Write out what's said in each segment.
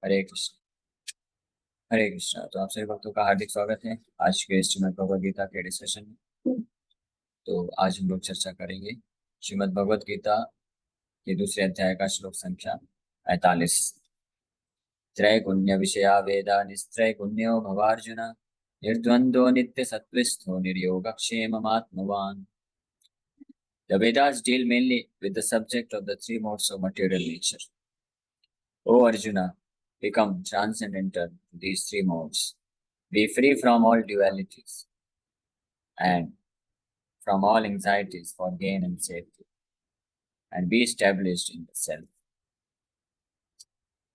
हरे कृष्ण। हरे कृष्णा। तो आप सभी भक्तों का हार्दिक स्वागत है आज के श्रीमद् भगवद गीता के डिस्कशन में। तो आज हम लोग चर्चा करेंगे श्रीमद् भगवद गीता के दूसरे अध्याय का श्लोक संख्या 45। त्रैगुण्य विषया वेदा निस्त्रैगुण्यो भवार्जुन निर्द्वंद्वो नित्य सत्वस्थो निर्योगक्षेममात्मवान्। The Vedas deal mainly with the subject of the three modes of material nature. O Arjuna, become transcendental to these three modes. Be free from all dualities and from all anxieties for gain and safety, and be established in the self.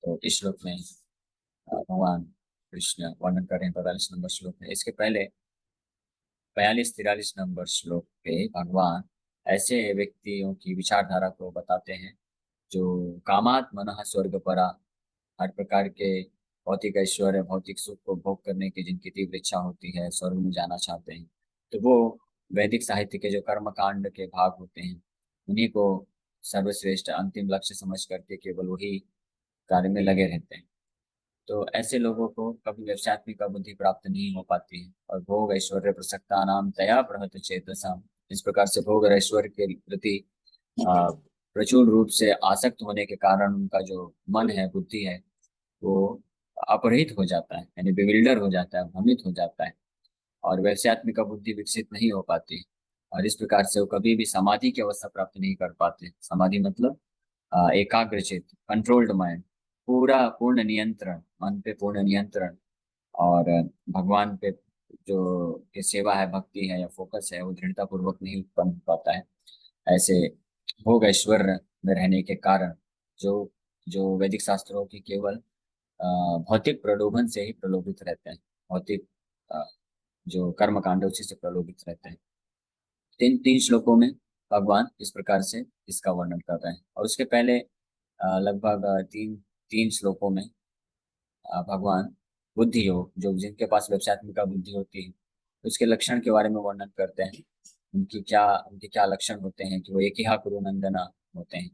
तो इस श्लोक में भगवान कृष्ण वर्णन कर रहे हैं 45 number श्लोक में। इसके पहले 42-43 नंबर श्लोक पे भगवान ऐसे व्यक्तियों की विचारधारा को बताते हैं जो कामात मनः स्वर्ग परा, हर प्रकार के भौतिक ऐश्वर्य भौतिक सुख को भोग करने की जिनकी तीव्र इच्छा होती है, स्वर्ग में जाना चाहते हैं, तो वो वैदिक साहित्य के जो कर्म कांड के भाग होते हैं उन्हीं को सर्वश्रेष्ठ अंतिम लक्ष्य समझ करके केवल वही कार्य में लगे रहते हैं। तो ऐसे लोगों को कभी व्यवसायत्मिक बुद्धि प्राप्त नहीं हो पाती है और भोग ऐश्वर्य प्रसक्ता नाम तया प्रहत चेतसा, इस प्रकार से भोग और ऐश्वर्य के प्रति आ, प्रचुर रूप से आसक्त होने के कारण उनका जो मन है, बुद्धि है, वो अपरहित हो जाता है, यानी बिविल्डर हो जाता है, भ्रमित हो जाता है और वैश्यात्मिक बुद्धि विकसित नहीं हो पाती। और इस प्रकार से वो कभी भी समाधि की अवस्था प्राप्त नहीं कर पाते। समाधि मतलब एकाग्रचित, कंट्रोल्ड माइंड, पूरा पूर्ण नियंत्रण, मन पे पूर्ण नियंत्रण, और भगवान पे जो की सेवा है, भक्ति है या फोकस है, वो दृढ़ता पूर्वक नहीं उत्पन्न हो पाता है। ऐसे भोग ऐश्वर्य में रहने के कारण जो जो वैदिक शास्त्रों की केवल भौतिक प्रलोभन से ही प्रलोभित रहते हैं, भौतिक अ, जो कर्म कांड है उसी से प्रलोभित रहते हैं। तीन तीन श्लोकों में भगवान इस प्रकार से इसका वर्णन कर रहे हैं। और उसके पहले लगभग तीन तीन श्लोकों में भगवान बुद्धि योग, जो जिनके पास व्यवसायत्मिका बुद्धि होती है, उसके लक्षण के बारे में वर्णन करते हैं। उनके क्या लक्षण होते हैं कि वो एक ही कुरु नंदना होते हैं,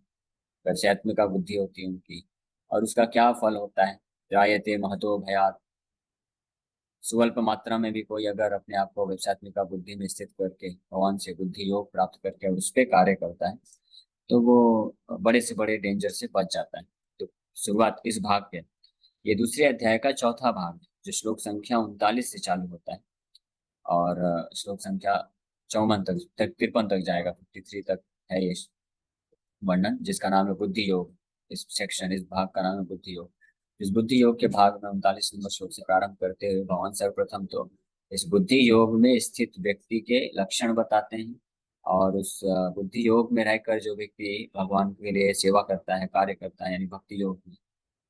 व्यवसायत्मिका बुद्धि होती है उनकी, और उसका क्या फल होता है। त्रायते महतो भयात्, स्वल्प मात्रा में भी कोई अगर अपने आप को व्यवसायत्मिका बुद्धि में स्थित करके भगवान से बुद्धि योग प्राप्त करके और उस पर कार्य करता है तो वो बड़े से बड़े डेंजर से बच जाता है। तो शुरुआत इस भाग के, ये दूसरे अध्याय का चौथा भाग है जो श्लोक संख्या 39 से चालू होता है और श्लोक संख्या 54 तक 53 तक जाएगा, 53 तक है ये वर्णन, जिसका नाम है बुद्धि योग। इस भाग का नाम है बुद्धि योग। इस बुद्धि योग के भाग में 39 नंबर श्लोक से प्रारंभ करते हुए भगवान सर्वप्रथम तो इस बुद्धि योग में स्थित व्यक्ति के लक्षण बताते हैं, और उस बुद्धि योग में रहकर जो व्यक्ति भगवान के लिए सेवा करता है, कार्य करता है, यानी भक्ति योग में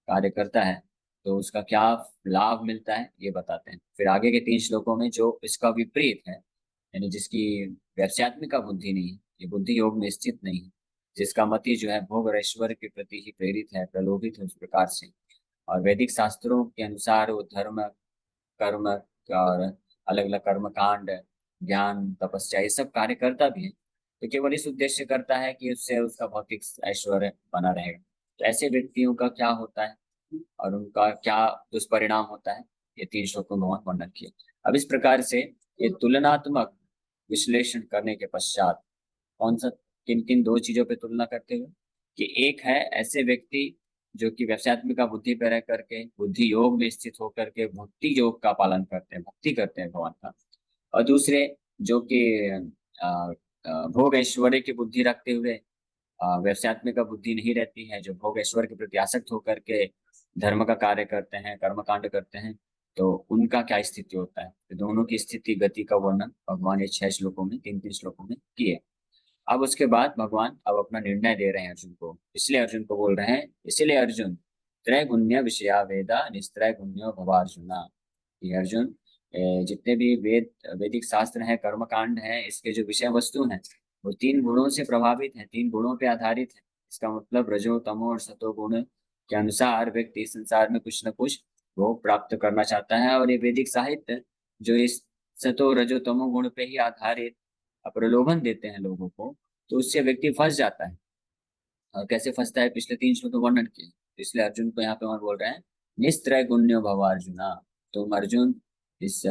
कार्य करता है, तो उसका क्या लाभ मिलता है ये बताते हैं। फिर आगे के 3 श्लोकों में जो इसका विपरीत है, यानी जिसकी व्यवसायत्मिका बुद्धि नहीं है, ये बुद्धि योग में स्थित नहीं है, जिसका मति जो है भोग और ऐश्वर्य के प्रति ही प्रेरित है, प्रलोभित है उस प्रकार से, और वैदिक शास्त्रों के अनुसार वो धर्म, कर्म और अलग अलग कर्म कांड, ज्ञान, तपस्या ये सब कार्य करता भी है, तो केवल इस उद्देश्य करता है कि उससे उसका भौतिक ऐश्वर्य बना रहेगा। तो ऐसे व्यक्तियों का क्या होता है और उनका क्या दुष्परिणाम होता है, ये 3 श्लोकों में बहुत वर्णन किया। अब इस प्रकार से ये तुलनात्मक विश्लेषण करने के पश्चात कौन सा, किन किन 2 चीजों पे तुलना करते हुए, कि एक है ऐसे व्यक्ति जो कि व्यवसायत्मिका बुद्धि पर रह करके बुद्धि योग में स्थित होकर के भक्ति योग का पालन करते हैं, भक्ति करते हैं भगवान का, और दूसरे जो कि अ, भोग ऐश्वर्य की बुद्धि रखते हुए व्यवसायत्मिका बुद्धि नहीं रहती है, जो भोग ऐश्वर्य के प्रति आसक्त होकर के धर्म का कार्य करते हैं, कर्म कांड करते हैं, तो उनका क्या स्थिति होता है। तो दोनों की स्थिति गति का वर्णन भगवान ये 6 श्लोकों में, 3-3 श्लोकों में किए। अब उसके बाद भगवान अब अपना निर्णय दे रहे हैं अर्जुन को, इसलिए अर्जुन को बोल रहे हैं, इसलिए अर्जुन त्रैगुण्य विषया वेदा निस्त्रैगुण्यो भवार्जुना। ये अर्जुन, जितने भी वैदिक शास्त्र हैं, कर्म कांड हैं, इसके जो विषय वस्तु हैं वो 3 गुणों से प्रभावित हैं, 3 गुणों पे आधारित है। इसका मतलब रजो तमो और सतो गुण के अनुसार व्यक्ति संसार में कुछ न कुछ भोग प्राप्त करना चाहता है, और ये वैदिक साहित्य जो इस सतो रजो तमो गुण पे ही आधारित प्रलोभन देते हैं लोगों को, तो उससे व्यक्ति फंस जाता है। और कैसे फंसता है पिछले 3 श्लोक में वर्णन किए, तो इसलिए अर्जुन को यहाँ पे और बोल रहे हैं निस्त्रैगुण्यो भव अर्जुना। तुम अर्जुन इस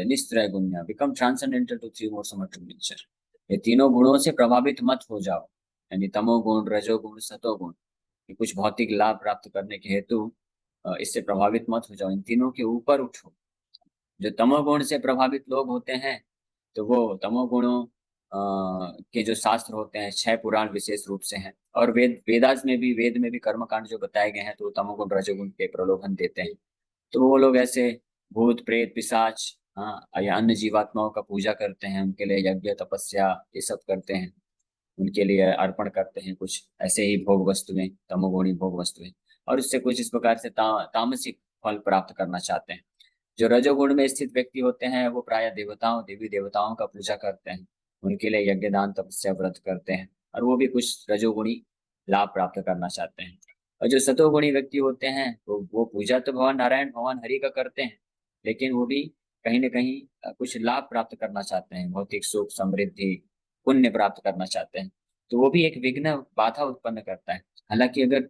निस्त्रैगुण्य become transcendental to three modes of material nature. ये तीनों गुणों से प्रभावित मत हो जाओ, यानी तमोगुण, रजोगुण, सतोगुण, ये कुछ भौतिक लाभ प्राप्त करने के हेतु इससे प्रभावित मत हो जाओ, इन तीनों के ऊपर उठो। जो तमोगुण से प्रभावित लोग होते हैं, तो वो तमोगुणों के जो शास्त्र होते हैं, 6 पुराण विशेष रूप से हैं, और वेद में भी कर्म कांड जो बताए गए हैं, तो वो तमोगुण रजोगुण के प्रलोभन देते हैं। तो वो लोग ऐसे भूत प्रेत पिशाच, हाँ, या अन्य जीवात्माओं का पूजा करते हैं, उनके लिए यज्ञ तपस्या ये सब करते हैं, उनके लिए अर्पण करते हैं कुछ ऐसे ही भोग वस्तुएं, तमोगुणी भोग वस्तुएं, और उससे कुछ इस प्रकार से तामसिक फल प्राप्त करना चाहते हैं। जो रजोगुण में स्थित व्यक्ति होते हैं, वो प्रायः देवताओं देवी देवताओं का पूजा करते हैं, उनके लिए यज्ञ दान तपस्या व्रत करते हैं, और वो भी कुछ रजोगुणी लाभ प्राप्त करना चाहते हैं। और जो सतोगुणी व्यक्ति होते हैं, वो पूजा तो भगवान नारायण भगवान हरि का करते हैं, लेकिन वो भी कहीं न कहीं कुछ लाभ प्राप्त करना चाहते हैं, भौतिक सुख समृद्धि पुण्य प्राप्त करना चाहते हैं। तो वो भी एक विघ्न बाधा उत्पन्न करता है। हालांकि अगर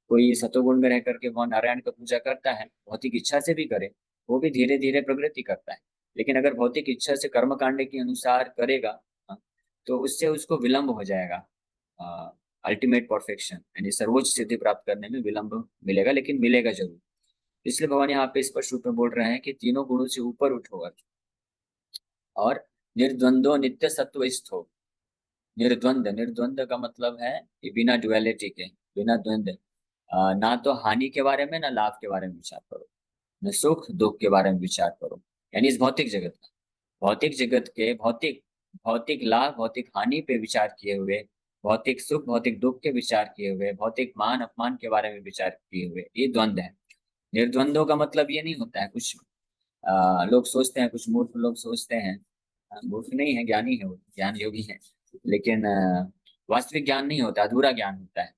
कोई सतोगुण में रह करके भगवान नारायण का पूजा करता है, भौतिक इच्छा से भी करे, वो भी धीरे धीरे प्रगति करता है। लेकिन अगर भौतिक इच्छा से कर्म कांड के अनुसार करेगा, हाँ, तो उससे उसको विलंब हो जाएगा, अल्टीमेट परफेक्शन यानी सर्वोच्च सिद्धि प्राप्त करने में विलंब मिलेगा, लेकिन मिलेगा जरूर। इसलिए भगवान यहाँ पे स्पष्ट रूप में बोल रहे हैं कि तीनों गुणों से ऊपर उठो अर्जुन, और निर्द्वंद्व नित्य सत्व स्थितो। निर्द्वंद, निर्द्वंद का मतलब है कि बिना ड्युअलिटी के, बिना द्वंद, ना तो हानि के बारे में ना लाभ के बारे में विचार करो, न सुख दुख के बारे में विचार करो। यानी इस भौतिक जगत का, भौतिक जगत के भौतिक भौतिक लाभ भौतिक हानि पे विचार किए हुए, भौतिक सुख भौतिक दुख के विचार किए हुए, भौतिक मान अपमान के बारे में विचार किए हुए, ये द्वंद्व है। निर्द्वंद्व का मतलब ये नहीं होता है, कुछ लोग सोचते हैं, कुछ मूर्ख लोग सोचते हैं, मूर्ख नहीं है, ज्ञानी है, वो ज्ञान योगी है, लेकिन वास्तविक ज्ञान नहीं होता, अधूरा ज्ञान होता है।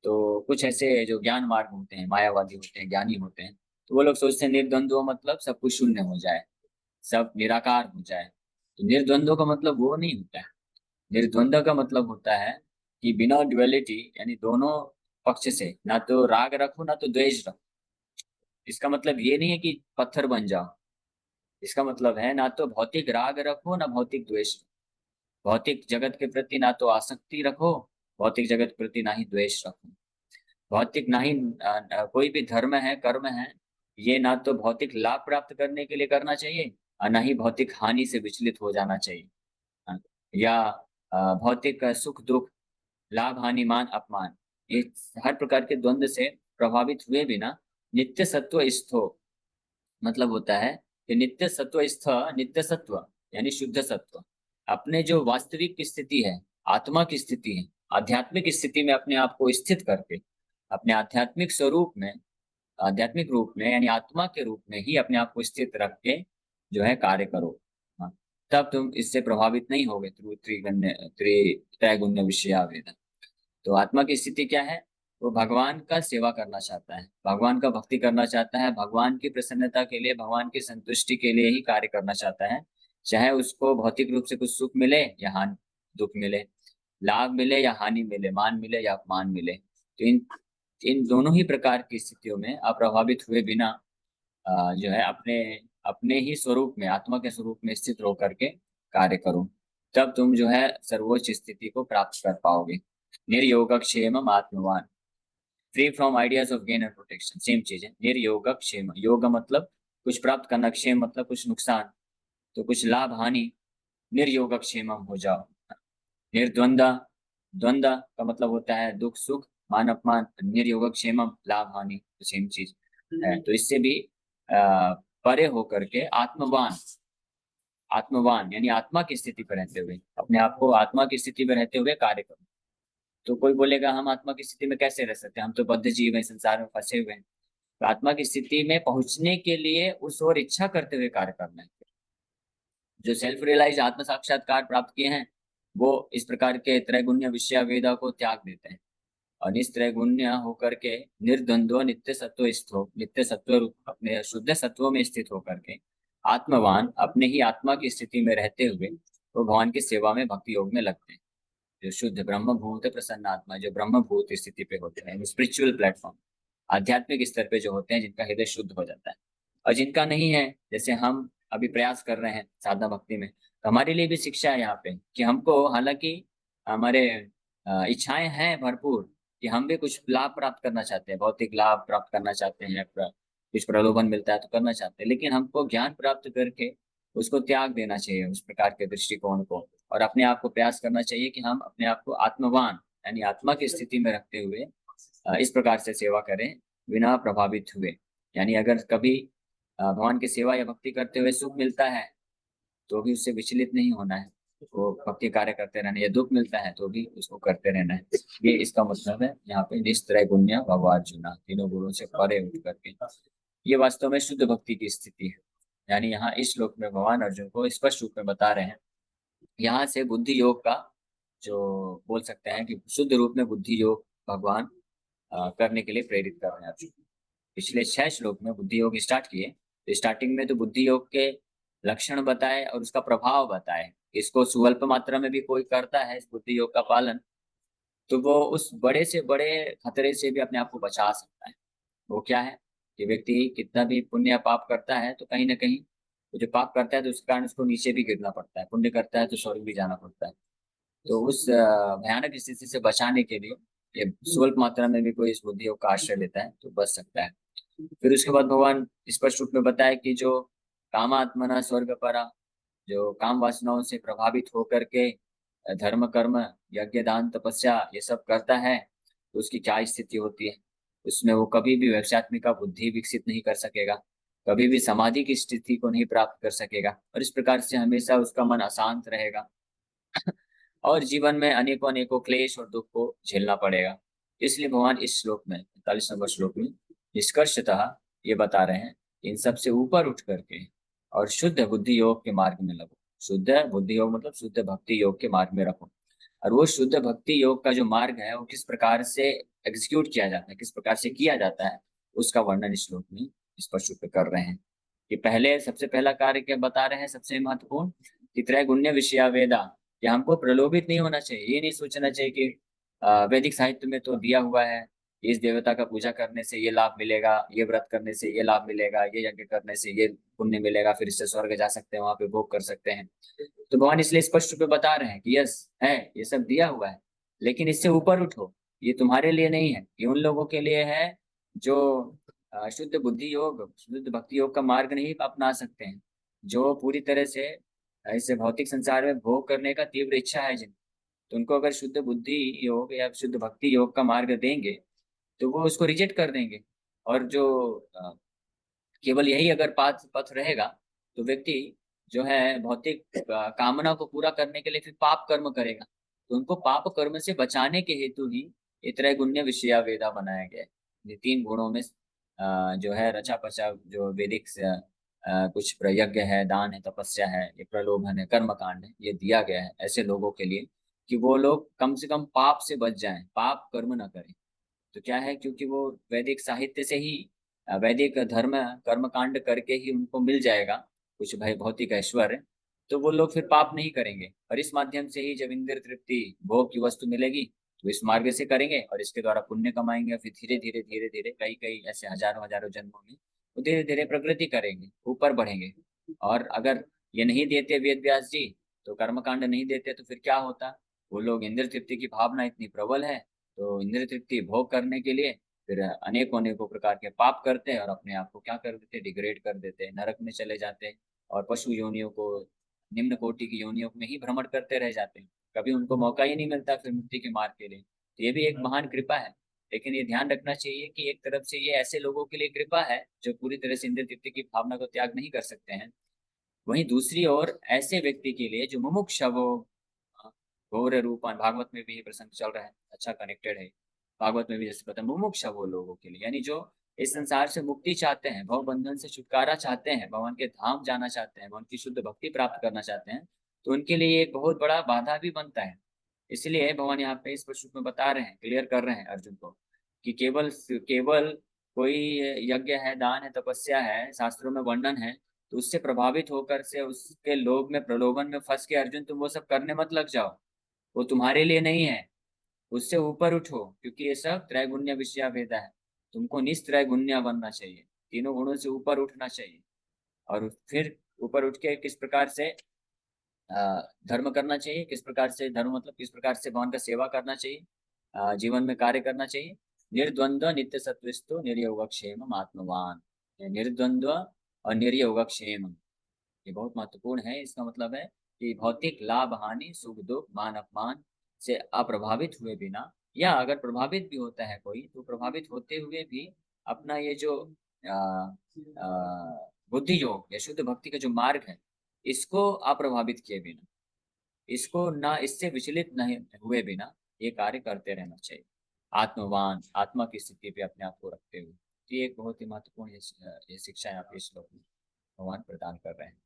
तो कुछ ऐसे जो ज्ञान मार्ग होते हैं, मायावादी होते हैं, ज्ञानी होते हैं, तो वो लोग सोचते हैं निर्द्वंद्व मतलब सब कुछ शून्य हो जाए, सब निराकार हो जाए। तो निर्द्वंद्व का मतलब वो नहीं होता है। निर्द्वंद्व का मतलब होता है कि बिना ड्युअलिटी, यानी दोनों पक्ष से, ना तो राग रखो ना तो द्वेष रखो। इसका मतलब ये नहीं है कि पत्थर बन जाओ, इसका मतलब है ना तो भौतिक राग रखो ना भौतिक द्वेष रखो। भौतिक जगत के प्रति ना तो आसक्ति रखो, भौतिक जगत के प्रति ना ही द्वेष रखो। भौतिक ना ही कोई भी धर्म है कर्म है, ये ना तो भौतिक लाभ प्राप्त करने के लिए करना चाहिए, और ना ही भौतिक हानि से विचलित हो जाना चाहिए। हाँ, या भौतिक सुख दुख, लाभ हानि मान अपमान, ये हर प्रकार के द्वंद्व से प्रभावित हुए बिना नित्य सत्व स्थितो, मतलब होता है कि नित्य सत्व स्थ, नित्य सत्व यानी शुद्ध सत्व, अपने जो वास्तविक स्थिति है, आत्मा की स्थिति है, आध्यात्मिक स्थिति में अपने आप को स्थित करके, अपने आध्यात्मिक स्वरूप में, आध्यात्मिक रूप में यानी आत्मा के रूप में ही अपने आप को स्थित रख के जो है कार्य करो। हाँ, तब तुम इससे प्रभावित नहीं होगे, त्रैगुण्य विषया वेद। तो आत्मा की स्थिति क्या है? वो भगवान का सेवा करना चाहता है, भगवान का भक्ति करना चाहता है, भगवान की प्रसन्नता के लिए, भगवान की संतुष्टि के लिए ही कार्य करना चाहता है। चाहे उसको भौतिक रूप से कुछ सुख मिले या हानि, दुख मिले, लाभ मिले या हानि मिले, मान मिले या अपमान मिले। तो इन इन दोनों ही प्रकार की स्थितियों में अप्रभावित हुए बिना जो है अपने अपने ही स्वरूप में, आत्मा के स्वरूप में स्थित होकर के कार्य करो। तब तुम जो है सर्वोच्च स्थिति को प्राप्त कर पाओगे। निर्योगक्षेमम आत्मवान, free from ideas of gain and protection, same चीज है। निर्योगक्षेम, योग मतलब कुछ प्राप्त करना, क्षेम मतलब कुछ नुकसान, तो कुछ लाभ हानि, निर्योगक्षेमम हो जाओ। निर्द्वंद, द्वंद का मतलब होता है दुख सुख मान अपमान, निर्योगक्षेमम लाभ हानि, तो सेम चीज है। तो इससे भी परे होकर के आत्मवान, आत्मवान यानी आत्मा की स्थिति पर रहते हुए, अपने आप को आत्मा की स्थिति में रहते हुए कार्य करो। तो कोई बोलेगा हम आत्मा की स्थिति में कैसे रह सकते हैं, हम तो बद्ध जीव हैं, संसार में फंसे हुए हैं। तो आत्मा की स्थिति में पहुंचने के लिए उस ओर इच्छा करते हुए कार्य करना है। जो सेल्फ रियलाइज आत्म साक्षात्कार प्राप्त किए हैं, वो इस प्रकार के त्रैगुण्य विषय वेदा को त्याग देते हैं, और निस्त्रैगुण्य होकर के निर्द्वंद्व नित्य सत्व स्थित, नित्य सत्व रूप अपने शुद्ध सत्व में स्थित होकर के आत्मवान अपने ही आत्मा की स्थिति में रहते हुए वो भगवान की सेवा में भक्ति योग में लगते हैं। जो शुद्ध ब्रह्म भूत प्रसन्न आत्मा, जो ब्रह्म भूत स्थिति पे होते हैं, स्पिरिचुअल प्लेटफॉर्म, आध्यात्मिक स्तर पे जो होते हैं, जिनका हृदय शुद्ध हो जाता है। और जिनका नहीं है, जैसे हम अभी प्रयास कर रहे हैं साधना भक्ति में, तो हमारे लिए भी शिक्षा है यहाँ पे कि हमको, हालांकि हमारे इच्छाएं हैं भरपूर कि हम भी कुछ लाभ प्राप्त करना चाहते हैं, भौतिक लाभ प्राप्त करना चाहते हैं, कुछ प्रलोभन मिलता है तो करना चाहते हैं, लेकिन हमको ज्ञान प्राप्त करके उसको त्याग देना चाहिए, उस प्रकार के दृष्टिकोण को, और अपने आप को प्रयास करना चाहिए कि हम अपने आप को आत्मवान यानी आत्मा की स्थिति में रखते हुए इस प्रकार से सेवा करें, बिना प्रभावित हुए। यानी अगर कभी भगवान की सेवा या भक्ति करते हुए सुख मिलता है तो भी उससे विचलित नहीं होना है, वो भक्ति कार्य करते रहना, या दुख मिलता है तो भी उसको करते रहना है। ये इसका मतलब है यहाँ पे निस्त्रय गुण्य भगवार्जुना, तीनों गुणों से परे उठ करके। ये वास्तव में शुद्ध भक्ति की स्थिति है। यानी यहाँ इस श्लोक में भगवान अर्जुन को स्पष्ट रूप में बता रहे हैं, यहाँ से बुद्धि योग का जो बोल सकते हैं कि शुद्ध रूप में बुद्धि योग भगवान करने के लिए प्रेरित कर रहे हैं अर्जुन। पिछले 6 श्लोक में बुद्धि योग स्टार्ट किए, तो स्टार्टिंग में तो बुद्धि योग के लक्षण बताए और उसका प्रभाव बताए। इसको स्वल्प मात्रा में भी कोई करता है इस बुद्धि योग का पालन, तो वो उस बड़े से बड़े खतरे से भी अपने आप को बचा सकता है। वो क्या है कि व्यक्ति कितना भी पुण्य या पाप करता है तो कहीं ना कहीं वो जो पाप करता है तो उसके कारण उसको नीचे भी गिरना पड़ता है, पुण्य करता है तो स्वर्ग भी जाना पड़ता है। तो उस भयानक स्थिति से बचाने के लिए ये स्वल्प मात्रा में भी कोई इस बुद्धि योग का आश्रय लेता है तो बच सकता है। फिर उसके बाद भगवान स्पष्ट रूप में बताया कि जो कामात्मना स्वर्ग परा, जो काम वासनाओं से प्रभावित होकर के धर्म कर्म यज्ञ दान तपस्या ये सब करता है, तो उसकी क्या स्थिति होती है। उसमें वो कभी भी वैक्षात्मिका बुद्धि विकसित नहीं कर सकेगा, कभी भी समाधि की स्थिति को नहीं प्राप्त कर सकेगा, और इस प्रकार से हमेशा उसका मन अशांत रहेगा और जीवन में अनेकों अनेकों क्लेश और दुख को झेलना पड़ेगा। इसलिए भगवान इस श्लोक में 45 नंबर श्लोक में निष्कर्षतः ये बता रहे हैं कि इन सबसे ऊपर उठ करके और शुद्ध बुद्धि योग के मार्ग में लगो। शुद्ध बुद्धि योग मतलब शुद्ध भक्ति योग के मार्ग में रखो। और वो शुद्ध भक्ति योग का जो मार्ग है वो किस प्रकार से एग्जीक्यूट किया जाता है, किस प्रकार से किया जाता है, उसका वर्णन इस श्लोक में स्पष्ट रूप से कर रहे हैं। कि पहले सबसे पहला कार्य क्या बता रहे हैं, सबसे महत्वपूर्ण, कि त्रैगुण्य विषया वेदा, कि हमको प्रलोभित नहीं होना चाहिए। ये नहीं सोचना चाहिए कि वैदिक साहित्य में तो दिया हुआ है इस देवता का पूजा करने से ये लाभ मिलेगा, ये व्रत करने से ये लाभ मिलेगा, ये यज्ञ करने से ये पुण्य मिलेगा, फिर इससे स्वर्ग जा सकते हैं, वहां पे भोग कर सकते हैं। तो भगवान इसलिए स्पष्ट रूप में बता रहे हैं कि यस है, ये सब दिया हुआ है, लेकिन इससे ऊपर उठो। ये तुम्हारे लिए नहीं है, ये उन लोगों के लिए है जो शुद्ध बुद्धि योग शुद्ध भक्ति योग का मार्ग नहीं अपना सकते हैं, जो पूरी तरह से इस भौतिक संसार में भोग करने का तीव्र इच्छा है जिन, तो उनको अगर शुद्ध बुद्धि योग या शुद्ध भक्ति योग का मार्ग देंगे तो वो उसको रिजेक्ट कर देंगे। और जो केवल यही अगर पथ पथ रहेगा तो व्यक्ति जो है भौतिक कामना को पूरा करने के लिए फिर पाप कर्म करेगा। तो उनको पाप कर्म से बचाने के हेतु ही ये त्रैगुण्य विषया वेदा बनाया गया है। ये 3 गुणों में जो है रचा पचा जो वैदिक कुछ यज्ञ है, दान है, तपस्या है, ये प्रलोभन है, कर्म कांड है, ये दिया गया है ऐसे लोगों के लिए कि वो लोग कम से कम पाप से बच जाएं, पाप कर्म न करें। तो क्या है, क्योंकि वो वैदिक साहित्य से ही वैदिक धर्म कर्म कांड करके ही उनको मिल जाएगा कुछ भाई भौतिक ऐश्वर्य, तो वो लोग फिर पाप नहीं करेंगे। और इस माध्यम से ही जब इंद्र तृप्ति भोग की वस्तु मिलेगी तो इस मार्ग से करेंगे और इसके द्वारा पुण्य कमाएंगे। फिर धीरे धीरे कई कई ऐसे हजारों हजारों जन्मों में वो धीरे धीरे प्रगति करेंगे, ऊपर बढ़ेंगे। और अगर ये नहीं देते वेद व्यास जी, तो कर्मकांड नहीं देते, तो फिर क्या होता, वो लोग इंद्र तृप्ति की भावना इतनी प्रबल है तो इंद्र तृप्ति भोग करने के लिए फिर अनेकों अनेकों प्रकार के पाप करते हैं और अपने आप को क्या कर देते, डिग्रेड कर देते हैं, नरक में चले जाते हैं और पशु योनियों को, निम्न कोटि की योनियों में ही भ्रमण करते रह जाते हैं। कभी उनको मौका ही नहीं मिलता फिर मुक्ति के मार्ग के लिए। तो ये भी एक महान कृपा है। लेकिन ये ध्यान रखना चाहिए कि एक तरफ से ये ऐसे लोगों के लिए कृपा है जो पूरी तरह से इंद्र तृप्ति की भावना को त्याग नहीं कर सकते हैं, वहीं दूसरी ओर ऐसे व्यक्ति के लिए जो मुमुक्ष वो घोर रूपान, भागवत में भी ये प्रसंग चल रहा है, अच्छा कनेक्टेड है। भागवत में भी जैसे पता, मुमुक्ष वो लोगों के लिए यानी जो इस संसार से मुक्ति चाहते हैं, भव बंधन से छुटकारा चाहते हैं, भगवान के धाम जाना चाहते हैं, भगवान की शुद्ध भक्ति प्राप्त करना चाहते हैं, तो उनके लिए एक बहुत बड़ा बाधा भी बनता है। इसलिए भगवान यहाँ पे इस रूप में बता रहे हैं, क्लियर कर रहे हैं अर्जुन को कि केवल केवल कोई यज्ञ है, दान है, तपस्या है, शास्त्रों में वर्णन है, तो उससे प्रभावित होकर से उसके लोभ में प्रलोभन में फंस के अर्जुन तुम वो सब करने मत लग जाओ, वो तुम्हारे लिए नहीं है। उससे ऊपर उठो, क्योंकि ये सब त्रैगुण्य विषया वेदा है। तुमको निस्त्रय गुण्य बनना चाहिए, तीनों गुणों से ऊपर उठना चाहिए। और फिर ऊपर उठ के किस प्रकार से धर्म करना चाहिए, किस प्रकार से धर्म मतलब किस प्रकार से भगवान का सेवा करना चाहिए, जीवन में कार्य करना चाहिए। निर्द्वंद्व नित्य सत्विस्तु निर्योगक्षेम आत्मवान। निर्द्वंद्व और निर्योगक्षेम ये बहुत महत्वपूर्ण है। इसका मतलब है कि भौतिक लाभ हानि सुख दुख मान अपमान से अप्रभावित हुए बिना, या अगर प्रभावित भी होता है कोई तो प्रभावित होते हुए भी अपना ये जो बुद्धि योग या शुद्ध भक्ति का जो मार्ग है इसको अप्रभावित किए बिना, इसको ना इससे विचलित नहीं हुए बिना ये कार्य करते रहना चाहिए। आत्मवान आत्मा की स्थिति पे अपने आप को रखते हुए। तो ये एक बहुत ही महत्वपूर्ण ये शिक्षा यहाँ पे श्लोक में भगवान प्रदान कर रहे हैं।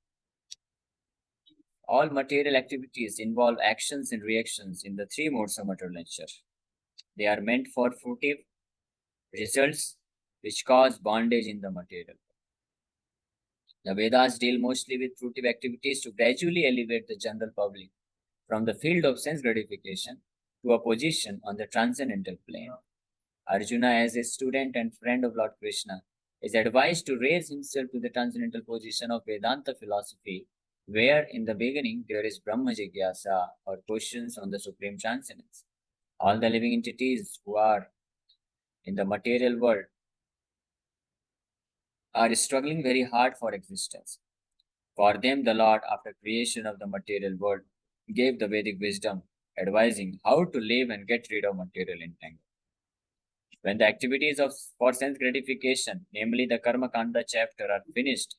All material activities involve actions and reactions in the three modes of material nature. They are meant for fruitive results which cause bondage in the material. The Vedas deal mostly with fruitive activities to gradually elevate the general public from the field of sense gratification to a position on the transcendental plane. Arjuna, as a student and friend of Lord Krishna, is advised to raise himself to the transcendental position of Vedanta philosophy, where in the beginning there is Brahma Jigyasa, or questions on the supreme transcendence. All the living entities who are in the material world are struggling very hard for existence. For them, the Lord, after creation of the material world, gave the Vedic wisdom, advising how to live and get rid of material entanglement. When the activities for sense gratification, namely the Karma Kanda chapter, are finished,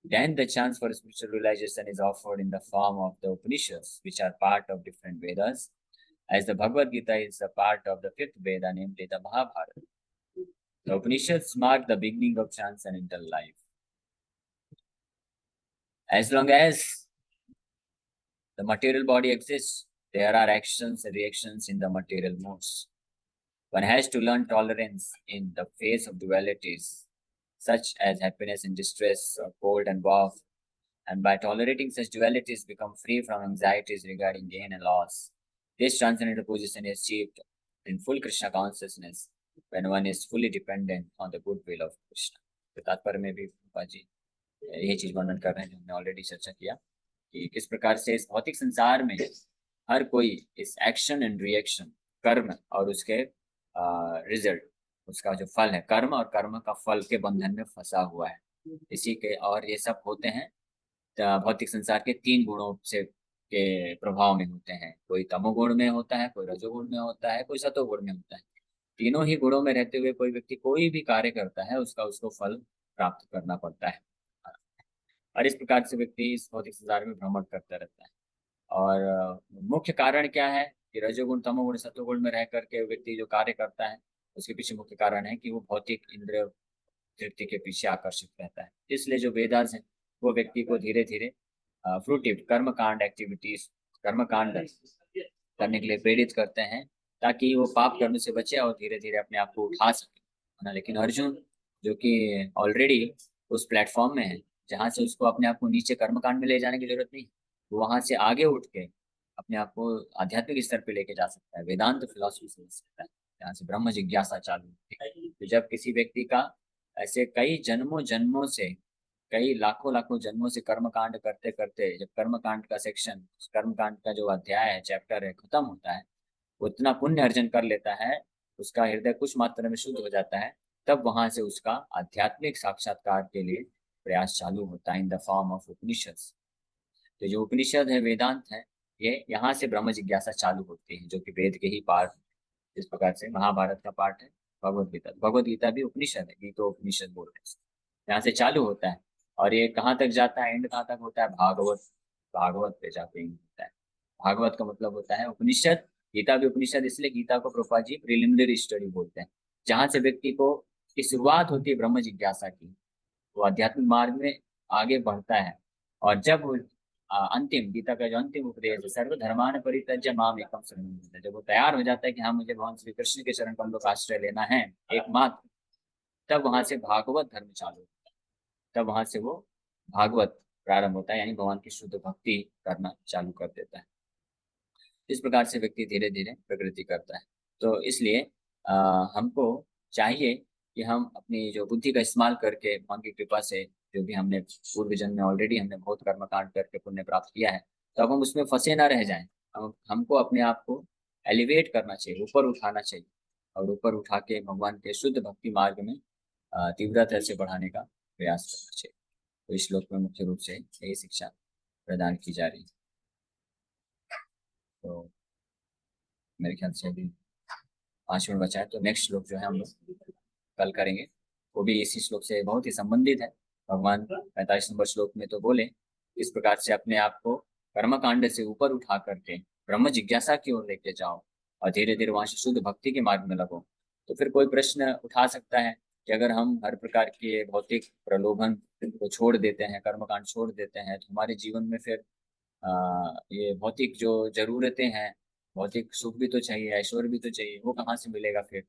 then the chance for spiritual realization is offered in the form of the Upanishads, which are part of different Vedas, as the Bhagavad Gita is a part of the fifth Veda, namely the Mahabharata. The Upanishads mark the beginning of transcendental life. As long as the material body exists, there are actions and reactions in the material modes. One has to learn tolerance in the face of dualities, such as happiness and distress, or cold and warmth, and by tolerating such dualities, become free from anxieties regarding gain and loss. This transcendental position is achieved in full Krishna consciousness when one is fully dependent on the goodwill of Krishna. तो तात्पर्य में भी रूपा जी यही चीज वर्णन कर रहे हैं जो हमने ऑलरेडी चर्चा किया कि किस प्रकार से इस भौतिक संसार में हर कोई इस एक्शन एंड रिएक्शन, कर्म और उसके रिजल्ट, उसका जो फल है, कर्म और कर्म का फल के बंधन में फंसा हुआ है। इसी के और ये सब होते हैं भौतिक संसार के तीन गुणों से के प्रभाव में होते हैं। कोई तमोगुण में होता है, कोई रजोगुण में होता है, कोई सतोगुण में होता है। तीनों ही गुणों में रहते हुए कोई व्यक्ति कोई भी कार्य करता है उसका उसको फल प्राप्त करना पड़ता है। और इस प्रकार से व्यक्ति इस भौतिक संसार में भ्रमण करता रहता है। और मुख्य कारण क्या है कि रजोगुण तमोगुण सतोगुण में रह करके व्यक्ति जो कार्य करता है उसके पीछे मुख्य कारण है कि वो भौतिक इंद्रिय तृप्ति के पीछे आकर्षित रहता है। इसलिए जो वेदास है वो व्यक्ति को धीरे धीरे फ्रूटिव कर्मकांड एक्टिविटीज, कर्मकांड करने के लिए प्रेरित करते हैं ताकि वो पाप करने से बचे और धीरे धीरे अपने आप को उठा सके, है ना। लेकिन अर्जुन जो कि ऑलरेडी उस प्लेटफॉर्म में है जहाँ से उसको अपने आप को नीचे कर्मकांड में ले जाने की जरूरत नहीं, वो वहां से आगे उठ के अपने आप को आध्यात्मिक स्तर पे लेके जा सकता है, वेदांत फिलॉसफी से सकता है, जहाँ से ब्रह्म जिज्ञासा चालू होती है। तो जब किसी व्यक्ति का ऐसे कई जन्मों जन्मों से, कई लाखों लाखों जन्मों से कर्मकांड करते करते जब कर्मकांड का सेक्शन, कर्मकांड का जो अध्याय है, चैप्टर है, खत्म होता है, उतना पुण्य अर्जन कर लेता है, उसका हृदय कुछ मात्रा में शुद्ध हो जाता है, तब वहां से उसका आध्यात्मिक साक्षात्कार के लिए प्रयास चालू होता है इन द फॉर्म ऑफ उपनिषद। तो जो उपनिषद है, वेदांत है, ये यहाँ से ब्रह्म जिज्ञासा चालू होती है जो कि वेद के ही पार्ट, इस प्रकार से महाभारत का पार्ट है भगवद गीता भी उपनिषद है, गीतो उपनिषद बोलते हैं। यहाँ से चालू होता है और ये कहाँ तक जाता है, एंड कहाँ तक होता है, भागवत, भागवत पे जाके एंड होता है। भागवत का मतलब होता है उपनिषद, गीता भी उपनिषद, इसलिए गीता को प्रभुपाद जी प्रिलिमिनरी स्टडी बोलते हैं, जहाँ से व्यक्ति को की शुरुआत होती है ब्रह्म जिज्ञासा की, वो आध्यात्मिक मार्ग में आगे बढ़ता है। और जब वो अंतिम गीता का जो अंतिम उपदेश है, सर्वधर्मान परित्यज्य माम एकम शरणं व्रज, जब वो तैयार हो जाता है कि हाँ मुझे भगवान श्री कृष्ण के चरण कमलों का आश्रय लेना है एकमात्र, तब वहां से भागवत धर्म चालू होता है, तब वहां से वो भागवत प्रारंभ होता है, यानी भगवान की शुद्ध भक्ति करना चालू कर देता है। इस प्रकार से व्यक्ति धीरे धीरे प्रगति करता है। तो इसलिए हमको चाहिए कि हम अपनी जो बुद्धि का इस्तेमाल करके भगवान की कृपा से जो भी हमने पूर्व जन्म में ऑलरेडी हमने बहुत कर्मकांड करके पुण्य प्राप्त किया है, तो अब हम उसमें फंसे ना रह जाएं। हमको अपने आप को एलिवेट करना चाहिए, ऊपर उठाना चाहिए, और ऊपर उठा के भगवान के शुद्ध भक्ति मार्ग में तीव्रता से बढ़ाने का प्रयास करना चाहिए। तो इस श्लोक में मुख्य रूप से यही शिक्षा प्रदान की जा रही है। तो मेरे ख्याल से अभी 5 मिनट बचा है, तो नेक्स्ट श्लोक जो है हम लोग कल करेंगे। वो भी इसी श्लोक से बहुत ही संबंधित है। भगवान 45 नंबर श्लोक में तो बोले, इस प्रकार से अपने आप को कर्मकांड से ऊपर उठा करके ब्रह्म जिज्ञासा की ओर लेके जाओ और धीरे धीरे वहां से शुद्ध भक्ति के मार्ग में लगो। तो फिर कोई प्रश्न उठा सकता है कि अगर हम हर प्रकार के भौतिक प्रलोभन को छोड़ देते हैं, कर्मकांड छोड़ देते हैं, तो हमारे जीवन में फिर ये भौतिक जो जरूरतें हैं, भौतिक सुख भी तो चाहिए, ऐश्वर्य भी तो चाहिए, वो कहाँ से मिलेगा फिर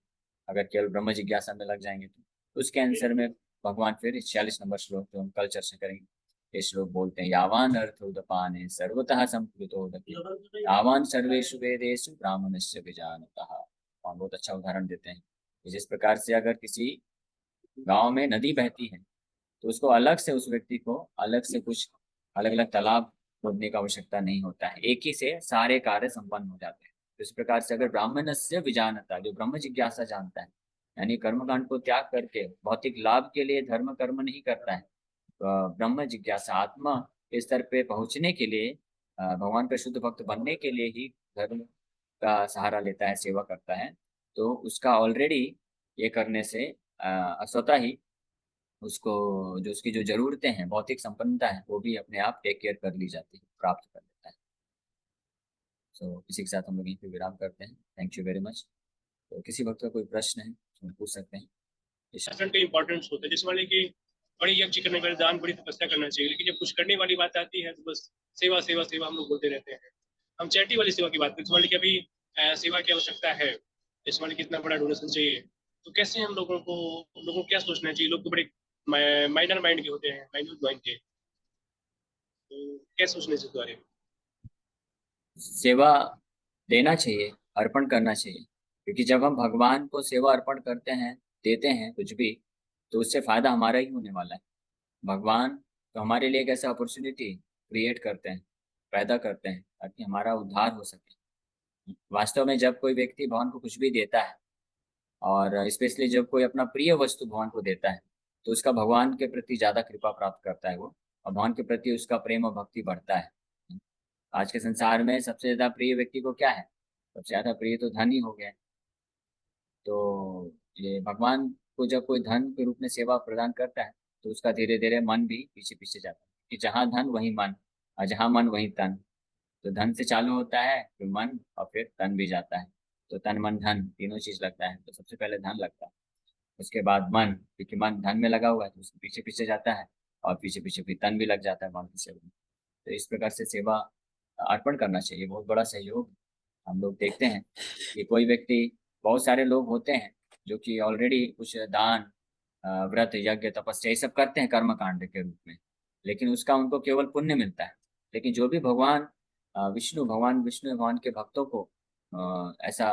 अगर केवल ब्रह्म जिज्ञासा में लग जाएंगे तो उसके आंसर में भगवान फिर इस 46 नंबर श्लोक जो हम कल चर्चा करेंगे, ये श्लोक बोलते हैं, यावान अर्थ उदपाने सर्वतः संप्लुतोदके यावान सर्वेषु वेदेषु ब्राह्मणस्य विजानतः। और बहुत अच्छा उदाहरण देते हैं कि जिस प्रकार से अगर किसी गांव में नदी बहती है, तो उसको अलग से उस व्यक्ति को अलग से कुछ अलग अलग तालाब खोदने की आवश्यकता नहीं होता है, एक ही से सारे कार्य संपन्न हो जाते हैं। तो इस प्रकार से अगर ब्राह्मणस्य विजानता, जो ब्रह्म जिज्ञासा जानता है, यानी कर्मकांड को त्याग करके भौतिक लाभ के लिए धर्म कर्म नहीं करता है, तो ब्रह्म जिज्ञासा आत्मा के स्तर पे पहुंचने के लिए, भगवान का शुद्ध भक्त बनने के लिए ही धर्म का सहारा लेता है, सेवा करता है, तो उसका ऑलरेडी ये करने से स्वतः ही उसको जो उसकी जो जरूरतें हैं, भौतिक संपन्नता है, वो भी अपने आप टेक केयर कर ली जाती है, प्राप्त कर लेता है। सो इसी के साथ हम लोग यहीं पे विराम करते हैं। Thank you very much. तो किसी वक्त का कोई प्रश्न है तो पूछ सकते हैं। आचरण का इंपॉर्टेंस होता है, जैसे मान लीजिए कि बड़ी यज्ञ करने वाले दान, बड़ी तपस्या करना चाहिए, लेकिन जब कुछ करने वाली बात आती है तो बस सेवा सेवा सेवा हम लोग बोलते रहते हैं। हम चैरिटी वाली सेवा की बात करें, मान लीजिए अभी सेवा की आवश्यकता है, जैसे मान लीजिए कितना बड़ा डोनेशन चाहिए, तो कैसे हम लोगों को क्या सोचना चाहिए? लोग तो बड़े माइनर माइंड के होते हैं, माइनर माइंड के, तो क्या सोचने से बारे में? सेवा देना चाहिए, अर्पण करना चाहिए, क्योंकि जब हम भगवान को सेवा अर्पण करते हैं, देते हैं कुछ भी, तो उससे फायदा हमारा ही होने वाला है। भगवान तो हमारे लिए एक ऐसा अपॉर्चुनिटी क्रिएट करते हैं, पैदा करते हैं, ताकि हमारा उद्धार हो सके। वास्तव में जब कोई व्यक्ति भगवान को कुछ भी देता है, और स्पेशली जब कोई अपना प्रिय वस्तु भगवान को देता है, तो उसका भगवान के प्रति ज्यादा कृपा प्राप्त करता है वो, और भगवान के प्रति उसका प्रेम और भक्ति बढ़ता है। आज के संसार में सबसे ज्यादा प्रिय व्यक्ति को क्या है? सबसे ज्यादा प्रिय तो धन ही हो गया है। तो ये भगवान को जब कोई धन के रूप में सेवा प्रदान करता है, तो उसका धीरे धीरे मन भी पीछे पीछे जाता है, कि जहाँ धन वहीं मन, और जहाँ मन वहीं तन। तो धन से चालू होता है, फिर मन, और फिर तन भी जाता है। तो तन मन धन तीनों चीज लगता है, तो सबसे पहले धन लगता है, उसके बाद मन, क्योंकि मन धन में लगा हुआ है तो उसके पीछे पीछे जाता है, और पीछे पीछे फिर तन भी लग जाता है मन की सेवा में। तो इस प्रकार से सेवा अर्पण करना चाहिए, बहुत बड़ा सहयोग। हम लोग देखते हैं कि कोई व्यक्ति, बहुत सारे लोग होते हैं जो कि ऑलरेडी कुछ दान, व्रत, यज्ञ, तपस्या ये सब करते हैं कर्म कांड के रूप में, लेकिन उसका उनको केवल पुण्य मिलता है। लेकिन जो भी विष्णु भगवान के भक्तों को ऐसा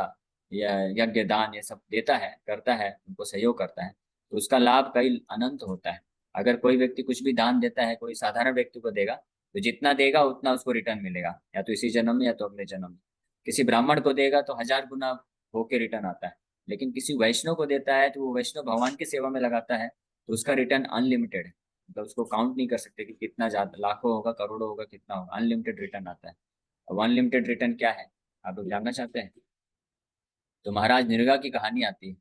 यज्ञ दान ये सब देता है, करता है, उनको सहयोग करता है, तो उसका लाभ कई अनंत होता है। अगर कोई व्यक्ति कुछ भी दान देता है, कोई साधारण व्यक्ति को देगा, तो जितना देगा उतना उसको रिटर्न मिलेगा, या तो इसी जन्म में या तो अगले जन्म में। किसी ब्राह्मण को देगा तो 1000 गुना होके रिटर्न आता है, लेकिन किसी वैष्णव को देता है तो वो वैष्णव भगवान की सेवा में लगाता है, तो उसका रिटर्न अनलिमिटेड है। मतलब उसको काउंट नहीं कर सकते कि कितना ज्यादा, लाखों होगा, करोड़ों होगा, कितना होगा, अनलिमिटेड रिटर्न आता है। अब अनलिमिटेड रिटर्न क्या है, आप लोग जानना चाहते हैं? तो महाराज निर्गा की कहानी आती है।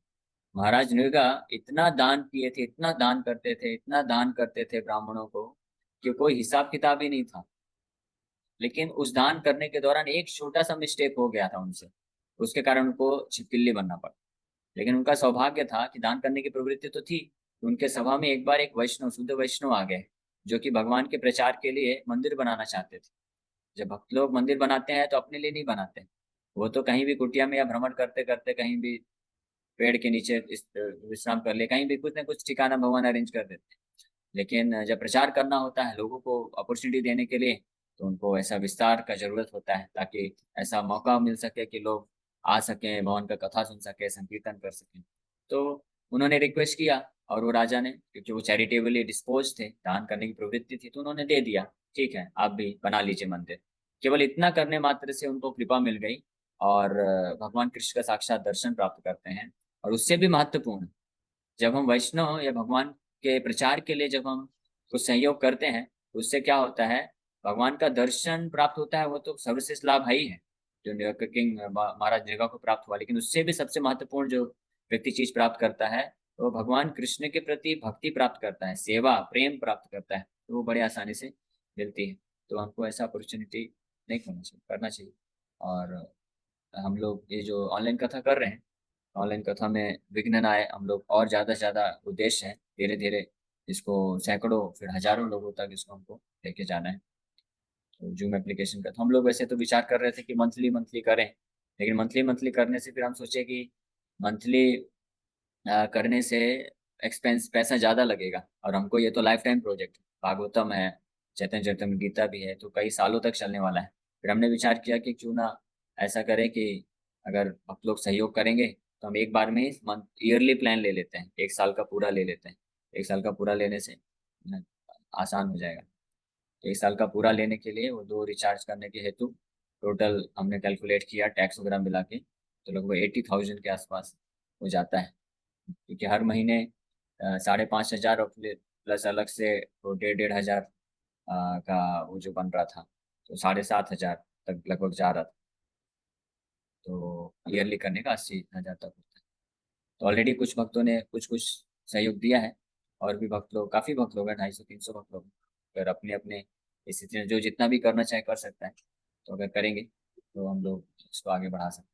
महाराज निर्गा इतना दान किए थे, इतना दान करते थे, इतना दान करते थे ब्राह्मणों को, कि कोई हिसाब किताब ही नहीं था। लेकिन उस दान करने के दौरान एक छोटा सा मिस्टेक हो गया था उनसे, उसके कारण उनको छिपकली बनना पड़ा। लेकिन उनका सौभाग्य था कि दान करने की प्रवृत्ति तो थी। उनके सभा में एक बार एक वैष्णव, शुद्ध वैष्णव आ गए, जो कि भगवान के प्रचार के लिए मंदिर बनाना चाहते थे। जब भक्त लोग मंदिर बनाते हैं तो अपने लिए नहीं बनाते, वो तो कहीं भी कुटिया में या भ्रमण करते करते कहीं भी पेड़ के नीचे विश्राम कर ले, कहीं भी कुछ ना कुछ ठिकाना भगवान अरेंज कर देते हैं। लेकिन जब प्रचार करना होता है लोगों को अपॉर्चुनिटी देने के लिए, तो उनको ऐसा विस्तार का जरूरत होता है, ताकि ऐसा मौका मिल सके कि लोग आ सकें, भगवान का कथा सुन सके, संकीर्तन कर सकें। तो उन्होंने रिक्वेस्ट किया और वो राजा ने, क्योंकि वो चैरिटेबली डिस्पोज थे, दान करने की प्रवृत्ति थी, तो उन्होंने दे दिया। ठीक है, आप भी बना लीजिए मंदिर। केवल इतना करने मात्र से उनको कृपा मिल गई और भगवान कृष्ण का साक्षात दर्शन प्राप्त करते हैं। और उससे भी महत्वपूर्ण, जब हम वैष्णव या भगवान के प्रचार के लिए जब हम कुछ सहयोग करते हैं, तो उससे क्या होता है, भगवान का दर्शन प्राप्त होता है, वो तो सर्वश्रेष्ठ लाभ है ही है, जो न्यूयॉर्क किंग महाराज निर्गा को प्राप्त हुआ। लेकिन उससे भी सबसे महत्वपूर्ण जो व्यक्ति चीज प्राप्त करता है, तो वो भगवान कृष्ण के प्रति भक्ति प्राप्त करता है, सेवा प्रेम प्राप्त करता है, तो वो बड़े आसानी से मिलती है। तो हमको ऐसा अपॉर्चुनिटी नहीं करना चाहिए, करना चाहिए। और हम लोग ये जो ऑनलाइन कथा कर रहे हैं, ऑनलाइन कथा में विघ्न ना आए, हम लोग और ज्यादा से ज्यादा उद्देश्य है धीरे धीरे इसको सैकड़ों फिर हजारों लोगों तक इसको हमको लेके जाना है। तो जूम एप्लीकेशन का तो हम लोग वैसे तो विचार कर रहे थे कि मंथली मंथली करें, लेकिन मंथली मंथली करने से फिर हम सोचे कि मंथली करने से एक्सपेंस पैसा ज्यादा लगेगा, और हमको ये तो लाइफ टाइम प्रोजेक्ट, भागवतम है, चैतन्य चरितमृत गीता भी है, तो कई सालों तक चलने वाला है। फिर हमने विचार किया कि क्यों ना ऐसा करें कि अगर आप लोग सहयोग करेंगे तो हम एक बार में ही मंथ ईयरली प्लान ले लेते हैं, एक साल का पूरा ले लेते हैं। एक साल का पूरा लेने से आसान हो जाएगा। तो एक साल का पूरा लेने के लिए वो दो रिचार्ज करने के हेतु टोटल हमने कैलकुलेट किया टैक्स वगैरह मिला के, तो लगभग 80,000 के आसपास हो जाता है। क्योंकि हर महीने 5,500 और प्लस अलग से तो 1,500 का वो जो बन रहा था, तो 7,500 तक लगभग जा रहा था। तो ईयरली करने का 80,000 तक होता है। तो ऑलरेडी कुछ भक्तों ने कुछ कुछ सहयोग दिया है, और भी भक्त लोग, काफी भक्त लोग हैं, 250-300 भक्त लोग। अगर अपने अपने स्थिति में जो जितना भी करना चाहे कर सकता है, तो अगर करेंगे तो हम लोग इसको आगे बढ़ा सकते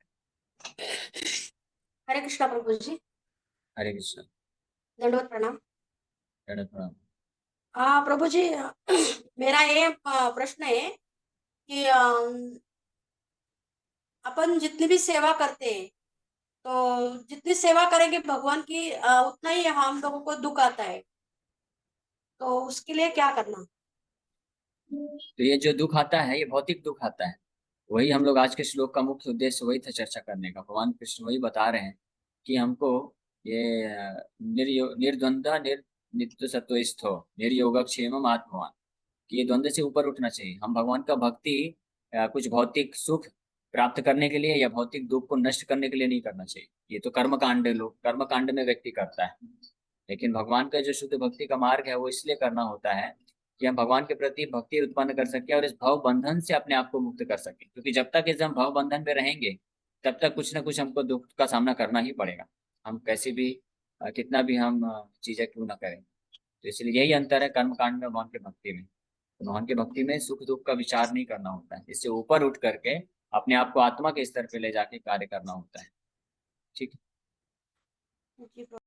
हरे कृष्णा प्रभु जी। हैं। हरे कृष्ण। दंडवत प्रणाम। दंडवत प्रणाम। प्रभु जी, मेरा ये प्रश्न है कि अपन जितनी भी सेवा करते हैं, तो जितनी सेवा करेंगे भगवान की, उतना ही हम लोगों को दुख आता है, तो उसके लिए क्या करना? तो ये जो दुख आता है, ये भौतिक दुख आता है। वही हम लोग आज के श्लोक का मुख्य उद्देश्य वही था चर्चा करने का। भगवान कृष्ण वही बता रहे हैं कि हमको ये निर्द्वंद्व नित्य सत्वस्थो निर्योगक्षेमम आत्मवान, कि ये द्वंद्व से ऊपर उठना चाहिए। हम भगवान का भक्ति कुछ भौतिक सुख प्राप्त करने के लिए या भौतिक दुख को नष्ट करने के लिए नहीं करना चाहिए। ये तो कर्म कांड लोग कर्म कांड में व्यक्ति करता है। लेकिन भगवान का जो शुद्ध भक्ति का मार्ग है, वो इसलिए करना होता है कि हम भगवान के प्रति भक्ति उत्पन्न कर सके और इस भव बंधन से अपने आप को मुक्त कर सके। क्योंकि जब तक इस हम भव बंधन में रहेंगे, तब तक कुछ ना कुछ हमको दुख का सामना करना ही पड़ेगा। हम कैसे भी कितना भी हम चीजें क्यों ना करें। तो इसलिए यही अंतर है कर्म कांड में भगवान के भक्ति में। तो भगवान की भक्ति में सुख दुख का विचार नहीं करना होता है, इससे ऊपर उठ करके अपने आप को आत्मा के स्तर पे ले जाके कार्य करना होता है। ठीक है। जी प्रभु।